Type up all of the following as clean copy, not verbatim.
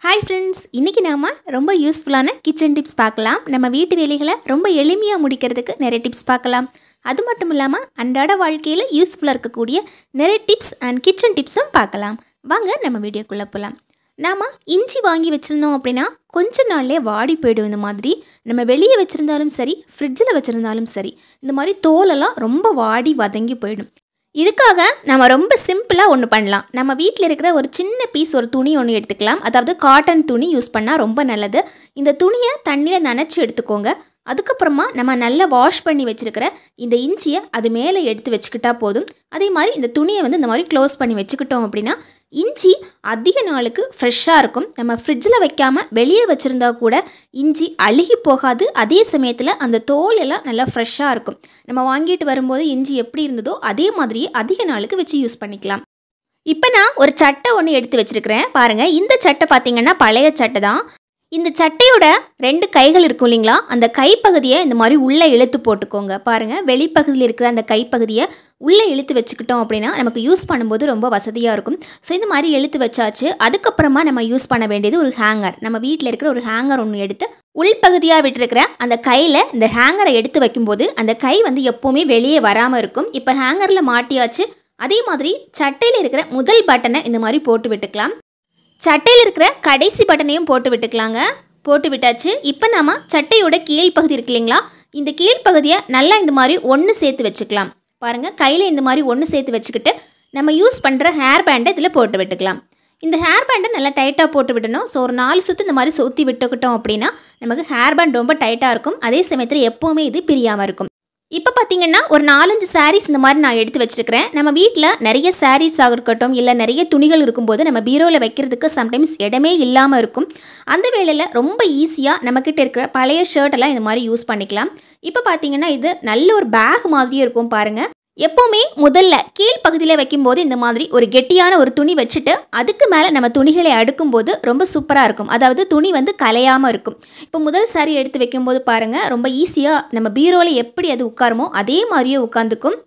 Hi friends, இன்றைக்கி நாம் ரொம்ப யூஸ்ஃபுல்லான கிச்சன் டிப்ஸ் பார்க்கலாம். நம்ம வீட்டு வேலைகளை ரொம்ப எளிமையாக முடிக்கிறதுக்கு நிறைய டிப்ஸ் பார்க்கலாம். அது மட்டும் இல்லாமல் அன்றாட வாழ்க்கையில் யூஸ்ஃபுல்லாக இருக்கக்கூடிய நிறைய டிப்ஸ் அண்ட் கிச்சன் டிப்ஸும் பார்க்கலாம். வாங்க நம்ம வீடியோக்குள்ளே போகலாம். நாம் இஞ்சி வாங்கி வச்சுருந்தோம் அப்படின்னா கொஞ்ச நாள்லேயே வாடி போய்டும். இந்த மாதிரி நம்ம வெளியே வச்சுருந்தாலும் சரி, ஃப்ரிட்ஜில் வச்சுருந்தாலும் சரி, இந்த மாதிரி தோலெல்லாம் ரொம்ப வாடி வதங்கி போயிடும். இதுக்காக நம்ம ரொம்ப சிம்பிளாக ஒன்று பண்ணலாம். நம்ம வீட்டில் இருக்கிற ஒரு சின்ன பீஸ் ஒரு துணி ஒன்று எடுத்துக்கலாம். அதாவது காட்டன் துணி யூஸ் பண்ணால் ரொம்ப நல்லது. இந்த துணியை தண்ணியில் நனைச்சி எடுத்துக்கோங்க. அதுக்கப்புறமா நம்ம நல்லா வாஷ் பண்ணி வச்சுருக்கிற இந்த இஞ்சியை அது மேலே எடுத்து வச்சுக்கிட்டா போதும். அதே மாதிரி இந்த துணியை இந்த மாதிரி க்ளோஸ் பண்ணி வச்சுக்கிட்டோம் அப்படின்னா இஞ்சி அதிக நாளுக்கு ஃப்ரெஷ்ஷாக இருக்கும். நம்ம ஃப்ரிட்ஜில் வைக்காமல் வெளியே வச்சுருந்தா கூட இஞ்சி அழுகி போகாது. அதே சமயத்தில் அந்த தோல் எல்லாம் நல்லா ஃப்ரெஷ்ஷாக இருக்கும். நம்ம வாங்கிட்டு வரும்போது இஞ்சி எப்படி இருந்ததோ அதே மாதிரியே அதிக நாளுக்கு வச்சு யூஸ் பண்ணிக்கலாம். இப்போ நான் ஒரு சட்டை ஒன்று எடுத்து வச்சுருக்கிறேன். பாருங்கள், இந்த சட்டை பார்த்திங்கன்னா பழைய சட்டை தான். இந்த சட்டையோட 2 கைகள் இருக்கும் இல்லைங்களா, அந்த கைப்பகுதியை இந்த மாதிரி உள்ளே இழுத்து போட்டுக்கோங்க. பாருங்கள், வெளிப்பகுதியில் இருக்கிற அந்த கைப்பகுதியை உள்ளே இழுத்து வச்சுக்கிட்டோம் அப்படின்னா நமக்கு யூஸ் பண்ணும்போது ரொம்ப வசதியாக இருக்கும். ஸோ இந்த மாதிரி இழுத்து வச்சாச்சு. அதுக்கப்புறமா நம்ம யூஸ் பண்ண வேண்டியது ஒரு ஹேங்கர். நம்ம வீட்டில் இருக்கிற ஒரு ஹேங்கர் ஒன்று எடுத்து உள்பகுதியாக விட்டுருக்கிற அந்த கையில் இந்த ஹேங்கரை எடுத்து வைக்கும்போது அந்த கை எப்போவுமே வெளியே வராமல் இருக்கும். இப்போ ஹேங்கரில் மாட்டியாச்சு. அதே மாதிரி சட்டையில் இருக்கிற முதல் பட்டனை இந்த மாதிரி போட்டு விட்டுக்கலாம். சட்டையில் இருக்கிற கடைசி பட்டனையும் போட்டு விட்டுக்கலாங்க. போட்டு விட்டாச்சு. இப்போ நம்ம சட்டையோட கீழ்ப்பகுதி இருக்கு இல்லைங்களா, இந்த கீழ்ப்பகுதியை நல்லா இந்த மாதிரி ஒன்று சேர்த்து வச்சுக்கலாம். பாருங்கள், கையில் இந்த மாதிரி ஒன்று சேர்த்து வச்சுக்கிட்டு நம்ம யூஸ் பண்ணுற ஹேர் பேண்டை இதில் போட்டு விட்டுக்கலாம். இந்த ஹேர் பேண்டை நல்லா டைட்டாக போட்டு விடணும். ஸோ ஒரு 4 சுற்று இந்த மாதிரி சுற்றி விட்டுக்கிட்டோம் அப்படின்னா நமக்கு ஹேர் பேண்ட் ரொம்ப டைட்டாக இருக்கும். அதே சமயத்தில் எப்போவுமே இது பிரியாமல் இருக்கும். இப்போ பார்த்தீங்கன்னா ஒரு 4-5 சாரீஸ் இந்த மாதிரி நான் எடுத்து வச்சுருக்கிறேன். நம்ம வீட்டில் நிறைய சாரீஸாக இருக்கட்டும், இல்லை நிறைய துணிகள் இருக்கும்போது நம்ம பீரோவில் வைக்கிறதுக்கு சம்டைம்ஸ் இடமே இல்லாமல் இருக்கும். அந்த வேளையில் ரொம்ப ஈஸியாக நம்மக்கிட்ட இருக்கிற பழைய ஷர்ட்டெல்லாம் இந்த மாதிரி யூஸ் பண்ணிக்கலாம். இப்போ பார்த்தீங்கன்னா இது நல்ல ஒரு பேக் மாதிரியே இருக்கும். பாருங்கள், எப்போவுமே முதல்ல கீழ்ப்பகுதியில் வைக்கும்போது இந்த மாதிரி ஒரு கெட்டியான ஒரு துணி வச்சுட்டு அதுக்கு மேலே நம்ம துணிகளை அடுக்கும்போது ரொம்ப சூப்பராக இருக்கும். அதாவது துணி கலையாமல் இருக்கும். இப்போ முதல் சாரி எடுத்து வைக்கும்போது பாருங்கள், ரொம்ப ஈஸியாக நம்ம பீரோவில் எப்படி அது உட்காருமோ அதே மாதிரியே உட்காந்துக்கும்.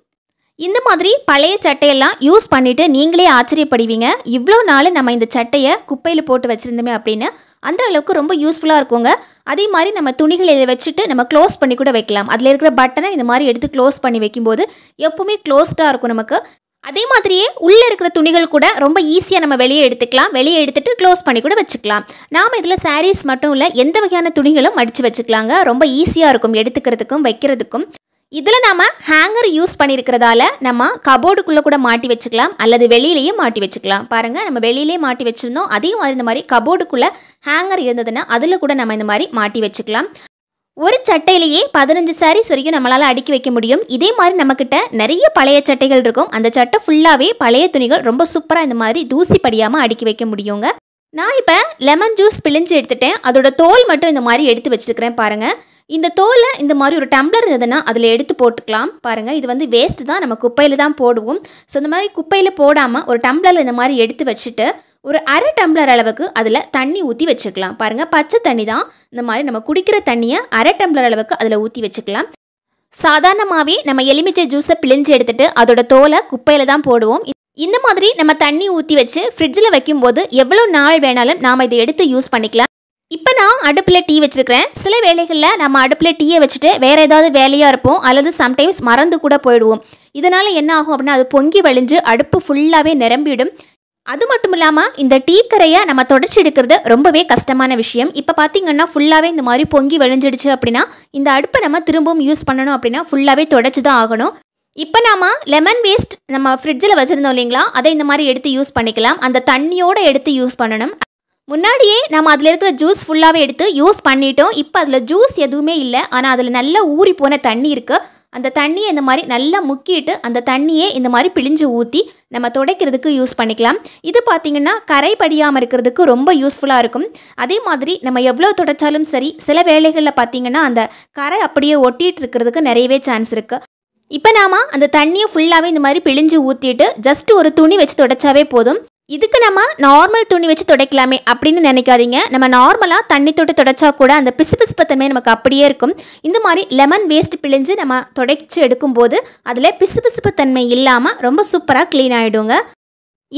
இந்த மாதிரி பழைய சட்டையெல்லாம் யூஸ் பண்ணிவிட்டு நீங்களே ஆச்சரியப்படுவீங்க. இவ்வளோ நாள் நம்ம இந்த சட்டையை குப்பையில் போட்டு வச்சுருந்தோமே அப்படின்னு. அந்த அளவுக்கு ரொம்ப யூஸ்ஃபுல்லாக இருக்குங்க. அதே மாதிரி நம்ம துணிகளை இதை வச்சுட்டு நம்ம க்ளோஸ் பண்ணி கூட வைக்கலாம். அதில் இருக்கிற பட்டனை இந்த மாதிரி எடுத்து க்ளோஸ் பண்ணி வைக்கும்போது எப்பவுமே க்ளோஸ்டாக இருக்கும் நமக்கு. அதே மாதிரியே உள்ளே இருக்கிற துணிகள் கூட ரொம்ப ஈஸியாக நம்ம வெளியே எடுத்துக்கலாம். வெளியே எடுத்துகிட்டு க்ளோஸ் பண்ணி கூட வச்சுக்கலாம். நாம் இதில் சாரீஸ் மட்டும் இல்லை, எந்த வகையான துணிகளும் மடித்து வச்சுக்கலாங்க. ரொம்ப ஈஸியாக இருக்கும் எடுத்துக்கிறதுக்கும் வைக்கிறதுக்கும். இதில் நம்ம ஹேங்கர் யூஸ் பண்ணியிருக்கிறதால நம்ம கபோர்டுக்குள்ளே கூட மாட்டி வச்சுக்கலாம், அல்லது வெளியிலேயே மாட்டி வச்சுக்கலாம். பாருங்கள், நம்ம வெளியிலே மாட்டி வச்சுருந்தோம். அதே மாதிரி இந்த மாதிரி கபோர்டுக்குள்ளே ஹேங்கர் இருந்ததுன்னா அதில் கூட நம்ம இந்த மாதிரி மாட்டி வச்சுக்கலாம். ஒரு சட்டையிலேயே 15 சாரீஸ் வரைக்கும் நம்மளால் அடுக்கி வைக்க முடியும். இதே மாதிரி நம்மக்கிட்ட நிறைய பழைய சட்டைகள் இருக்கும். அந்த சட்டை ஃபுல்லாகவே பழைய துணிகள் ரொம்ப சூப்பராக இந்த மாதிரி தூசி படியாமல் அடுக்கி வைக்க முடியுங்க. நான் இப்போ லெமன் ஜூஸ் பிழிஞ்சு எடுத்துட்டேன். அதோட தோல் மட்டும் இந்த மாதிரி எடுத்து வச்சுருக்கிறேன். பாருங்கள், இந்த தோலை இந்த மாதிரி ஒரு டம்ளர் இருந்ததுன்னா அதில் எடுத்து போட்டுக்கலாம். பாருங்கள், இது வேஸ்ட்டு தான், நம்ம குப்பையில் தான் போடுவோம். ஸோ இந்த மாதிரி குப்பையில் போடாமல் ஒரு டம்ளரில் இந்த மாதிரி எடுத்து வச்சுட்டு ஒரு அரை டம்ளர் அளவுக்கு அதில் தண்ணி ஊற்றி வச்சுக்கலாம். பாருங்கள், பச்சை தண்ணி தான். இந்த மாதிரி நம்ம குடிக்கிற தண்ணியை அரை டம்ளர் அளவுக்கு அதில் ஊற்றி வச்சுக்கலாம். சாதாரணமாகவே நம்ம எலுமிச்சை ஜூஸை பிழிஞ்சு எடுத்துகிட்டு அதோட தோலை குப்பையில் தான் போடுவோம். இந்த மாதிரி நம்ம தண்ணி ஊற்றி வச்சு ஃப்ரிட்ஜில் வைக்கும்போது எவ்வளோ நாள் வேணாலும் நாம் இதை எடுத்து யூஸ் பண்ணிக்கலாம். இப்போ நான் அடுப்பில் டீ வச்சுருக்கிறேன். சில வேளைகளில் நம்ம அடுப்பில் டீயை வச்சுட்டு வேறு ஏதாவது வேலையாக இருப்போம், அல்லது சம்டைம்ஸ் மறந்து கூட போயிடுவோம். இதனால் என்ன ஆகும் அப்படின்னா அது பொங்கி வழிஞ்சு அடுப்பு ஃபுல்லாகவே நிரம்பிடும். அது மட்டும் இல்லாமல் இந்த டீ கரையை நம்ம தொடச்சி எடுக்கிறது ரொம்பவே கஷ்டமான விஷயம். இப்போ பார்த்திங்கன்னா ஃபுல்லாகவே இந்த மாதிரி பொங்கி வழிஞ்சிடுச்சு அப்படின்னா இந்த அடுப்பை நம்ம திரும்பவும் யூஸ் பண்ணணும் அப்படின்னா ஃபுல்லாகவே தொடச்சி தான் ஆகணும். இப்போ நாம் லெமன் வேஸ்ட் நம்ம ஃப்ரிட்ஜில் வச்சுருந்தோம் இல்லைங்களா, அதை இந்த மாதிரி எடுத்து யூஸ் பண்ணிக்கலாம். அந்த தண்ணியோடு எடுத்து யூஸ் பண்ணணும். முன்னாடியே நம்ம அதில் இருக்கிற ஜூஸ் ஃபுல்லாகவே எடுத்து யூஸ் பண்ணிட்டோம். இப்போ அதில் ஜூஸ் எதுவுமே இல்லை, ஆனால் அதில் நல்லா ஊறி போன தண்ணி இருக்குது. அந்த தண்ணியை இந்த மாதிரி நல்லா முக்கிட்டு அந்த தண்ணியே இந்த மாதிரி பிழிஞ்சு ஊற்றி நம்ம துடைக்கிறதுக்கு யூஸ் பண்ணிக்கலாம். இது பார்த்திங்கன்னா கரை படியாமல் இருக்கிறதுக்கு ரொம்ப யூஸ்ஃபுல்லாக இருக்கும். அதே மாதிரி நம்ம எவ்வளோ துடைச்சாலும் சரி, சில வேளைகளில் பார்த்திங்கன்னா அந்த கரை அப்படியே ஒட்டிகிட்டு இருக்கிறதுக்கு நிறையவே சான்ஸ் இருக்குது. இப்போ நாம் அந்த தண்ணியை ஃபுல்லாகவே இந்த மாதிரி பிழிஞ்சு ஊற்றிட்டு ஜஸ்ட் ஒரு துணி வச்சு துடைச்சாவே போதும். இதுக்கு நம்ம நார்மல் துணி வச்சு துடைக்கலாமே அப்படின்னு நினைக்காதீங்க. நம்ம நார்மலாக தண்ணி தொட்டு துடைச்சா கூட அந்த பிசுபிசுப்பு தன்மை நமக்கு அப்படியே இருக்கும். இந்த மாதிரி லெமன் வேஸ்ட் பிழிஞ்சு நம்ம துடைச்சி எடுக்கும்போது அதில் பிசுபிசுப்பு தன்மை இல்லாமல் ரொம்ப சூப்பராக க்ளீன் ஆகிடுங்க.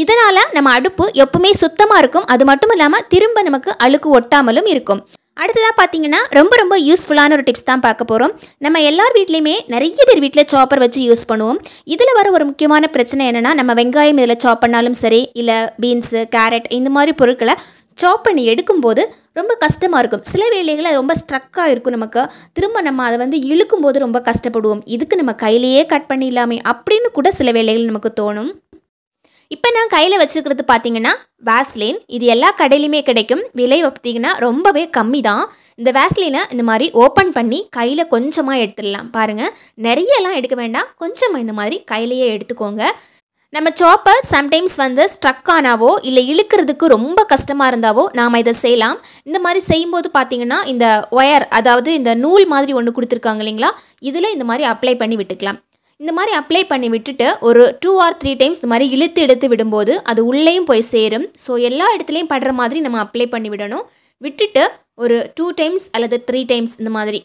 இதனால் நம்ம அடுப்பு எப்பவுமே சுத்தமாக இருக்கும். அது மட்டும் இல்லாமல் திரும்ப நமக்கு அழுக்கு ஒட்டாமலும் இருக்கும். அடுத்ததாக பார்த்தீங்கன்னா ரொம்ப ரொம்ப யூஸ்ஃபுல்லான ஒரு டிப்ஸ் தான் பார்க்க போகிறோம். நம்ம எல்லார் வீட்லேயுமே நிறைய பேர் வீட்டில் சாப்பர் வச்சு யூஸ் பண்ணுவோம். இதில் வர ஒரு முக்கியமான பிரச்சனை என்னென்னா, நம்ம வெங்காயம் இதில் சாப் பண்ணாலும் சரி, இல்லை பீன்ஸு, கேரட் இந்த மாதிரி பொருட்களை சாப் பண்ணி எடுக்கும்போது ரொம்ப கஷ்டமாக இருக்கும். சில வேளைகளில் ரொம்ப ஸ்ட்ரக்காக இருக்கும். நமக்கு திரும்ப நம்ம அதை வந்து இழுக்கும்போது ரொம்ப கஷ்டப்படுவோம். இதுக்கு நம்ம கையிலேயே கட் பண்ணிடலாமே அப்படின்னு கூட சில வேளைகள் நமக்கு தோணும். இப்போ நான் கையில் வச்சுருக்கிறது பார்த்தீங்கன்னா வேஸ்லின். இது எல்லா கடையிலையுமே கிடைக்கும். விலை பார்த்தீங்கன்னா ரொம்பவே கம்மி தான். இந்த வேஸ்லினை இந்த மாதிரி ஓப்பன் பண்ணி கையில் கொஞ்சமாக எடுத்துடலாம். பாருங்கள், நிறையெல்லாம் எடுக்க வேண்டாம், கொஞ்சமாக இந்த மாதிரி கையிலையே எடுத்துக்கோங்க. நம்ம சாப்பர் சம்டைம்ஸ் வந்து ஸ்ட்ரக் ஆனாவோ இல்லை இழுக்கிறதுக்கு ரொம்ப கஷ்டமாக இருந்தாவோ நாம் இதை செய்யலாம். இந்த மாதிரி செய்யும்போது பார்த்தீங்கன்னா இந்த ஒயர், அதாவது இந்த நூல் மாதிரி ஒன்று கொடுத்துருக்காங்க இல்லைங்களா, இதில் இந்த மாதிரி அப்ளை பண்ணி விட்டுக்கலாம். இந்த மாதிரி அப்ளை பண்ணி விட்டுட்டு ஒரு 2 or 3 டைம்ஸ் இந்த மாதிரி இழுத்து எடுத்து விடும்போது அது உள்ளேயும் போய் சேரும். ஸோ எல்லா இடத்துலையும் படுற மாதிரி நம்ம அப்ளை பண்ணி விடணும். விட்டுட்டு ஒரு 2 டைம்ஸ் அல்லது 3 டைம்ஸ் இந்த மாதிரி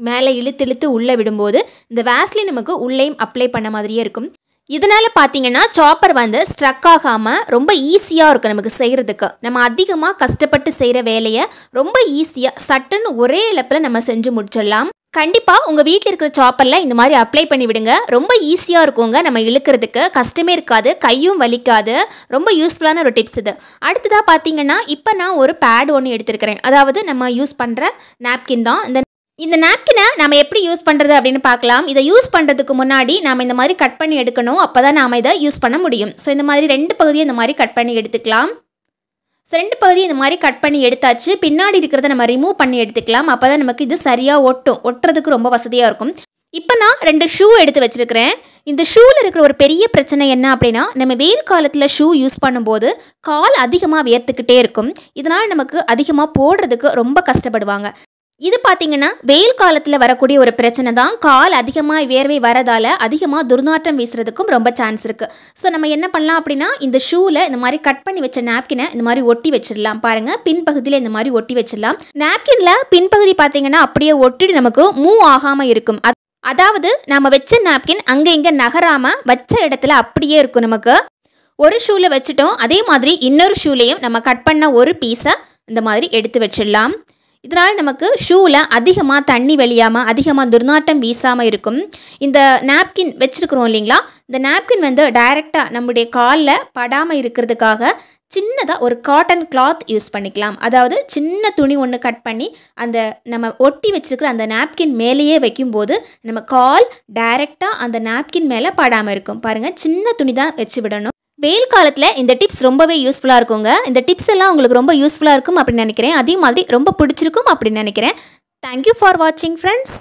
மேலே இழுத்து இழுத்து உள்ளே விடும்போது இந்த வேஸ்லின் நமக்கு உள்ளேயும் அப்ளை பண்ண மாதிரியே இருக்கும். இதனால் பார்த்தீங்கன்னா சாப்பர் வந்து ஸ்ட்ரக் ஆகாமல் ரொம்ப ஈஸியாக இருக்கும் நமக்கு செய்கிறதுக்கு. நம்ம அதிகமாக கஷ்டப்பட்டு செய்கிற வேலையை ரொம்ப ஈஸியாக சட்டுன்னு ஒரே இழப்பில் நம்ம செஞ்சு முடிச்சிடலாம். கண்டிப்பாக உங்கள் வீட்டில் இருக்கிற சாப்பரில் இந்த மாதிரி அப்ளை பண்ணி விடுங்க. ரொம்ப ஈஸியாக இருக்குங்க, நம்ம இழுக்கிறதுக்கு கஷ்டமே இருக்காது, கையும் வலிக்காது. ரொம்ப யூஸ்ஃபுல்லான ஒரு டிப்ஸ் இது. அடுத்ததாக பார்த்தீங்கன்னா இப்போ நான் ஒரு பேட் ஒன்று எடுத்துருக்கிறேன். அதாவது நம்ம யூஸ் பண்ணுற நாப்கின் தான். இந்த நாப்கினை நம்ம எப்படி யூஸ் பண்ணுறது அப்படின்னு பார்க்கலாம். இதை யூஸ் பண்ணுறதுக்கு முன்னாடி நாம் இந்த மாதிரி கட் பண்ணி எடுக்கணும். அப்போ தான் நாம் இதை யூஸ் பண்ண முடியும். ஸோ இந்த மாதிரி 2 பகுதியை இந்த மாதிரி கட் பண்ணி எடுத்துக்கலாம். ஸோ 2 பகுதியை இந்த மாதிரி கட் பண்ணி எடுத்தாச்சு. பின்னாடி இருக்கிறத நம்ம ரிமூவ் பண்ணி எடுத்துக்கலாம். அப்போ தான் நமக்கு இது சரியாக ஒட்டுறதுக்கு ரொம்ப வசதியாக இருக்கும். இப்போ நான் 2 ஷூ எடுத்து வச்சுருக்கிறேன். இந்த ஷூவில் இருக்கிற ஒரு பெரிய பிரச்சனை என்ன அப்படின்னா, நம்ம வெயில் காலத்தில் ஷூ யூஸ் பண்ணும்போது கால் அதிகமாக வியர்த்துக்கிட்டே இருக்கும். இதனால் நமக்கு அதிகமாக போடுறதுக்கு ரொம்ப கஷ்டப்படுவாங்க. இது பார்த்தீங்கன்னா வெயில் காலத்தில் வரக்கூடிய ஒரு பிரச்சனை தான். கால் அதிகமாக வேர்வை வரதால் அதிகமாக துர்நாற்றம் வீசுறதுக்கும் ரொம்ப சான்ஸ் இருக்குது. ஸோ நம்ம என்ன பண்ணலாம் அப்படின்னா, இந்த ஷூவில் இந்த மாதிரி கட் பண்ணி வச்ச நாப்கினை இந்த மாதிரி ஒட்டி வச்சிடலாம். பாருங்கள், பின்பகுதியில் இந்த மாதிரி ஒட்டி வச்சிடலாம். நாப்கினில் பின்பகுதி பார்த்தீங்கன்னா அப்படியே ஒட்டிட்டு நமக்கு மூவ் ஆகாமல் இருக்கும். அதாவது நம்ம வச்ச நாப்கின் அங்கே இங்கே நகராமல் வச்ச இடத்துல அப்படியே இருக்கும். நமக்கு ஒரு ஷூவில் வச்சுட்டோம், அதே மாதிரி இன்னொரு ஷூலையும் நம்ம கட் பண்ண ஒரு பீஸை இந்த மாதிரி எடுத்து வச்சிடலாம். இதனால் நமக்கு ஷூவில் அதிகமாக தண்ணி வெளியாமல் அதிகமாக துர்நாற்றம் வீசாமல் இருக்கும். இந்த நாப்கின் வச்சுருக்குறோம் இல்லைங்களா, இந்த நாப்கின் வந்து டைரெக்டாக நம்முடைய காலில் படாமல் இருக்கிறதுக்காக சின்னதாக ஒரு காட்டன் கிளாத் யூஸ் பண்ணிக்கலாம். அதாவது சின்ன துணி ஒன்று கட் பண்ணி அந்த நம்ம ஒட்டி வச்சுருக்கிற அந்த நாப்கின் மேலேயே வைக்கும்போது நம்ம கால் டைரெக்டாக அந்த நாப்கின் மேலே படாமல் இருக்கும். பாருங்கள், சின்ன துணி தான் வச்சு விடணும். வெயில் காலத்தில் இந்த டிப்ஸ் ரொம்பவே யூஸ்ஃபுல்லாக இருக்குங்க. இந்த டிப்ஸ் எல்லாம் உங்களுக்கு ரொம்ப யூஸ்ஃபுல்லாக இருக்கும் அப்படின்னு நினைக்கிறேன். அதே மாதிரி ரொம்ப பிடிச்சிருக்கும் அப்படின்னு நினைக்கிறேன். தேங்க்யூ ஃபார் வாட்சிங் ஃப்ரெண்ட்ஸ்.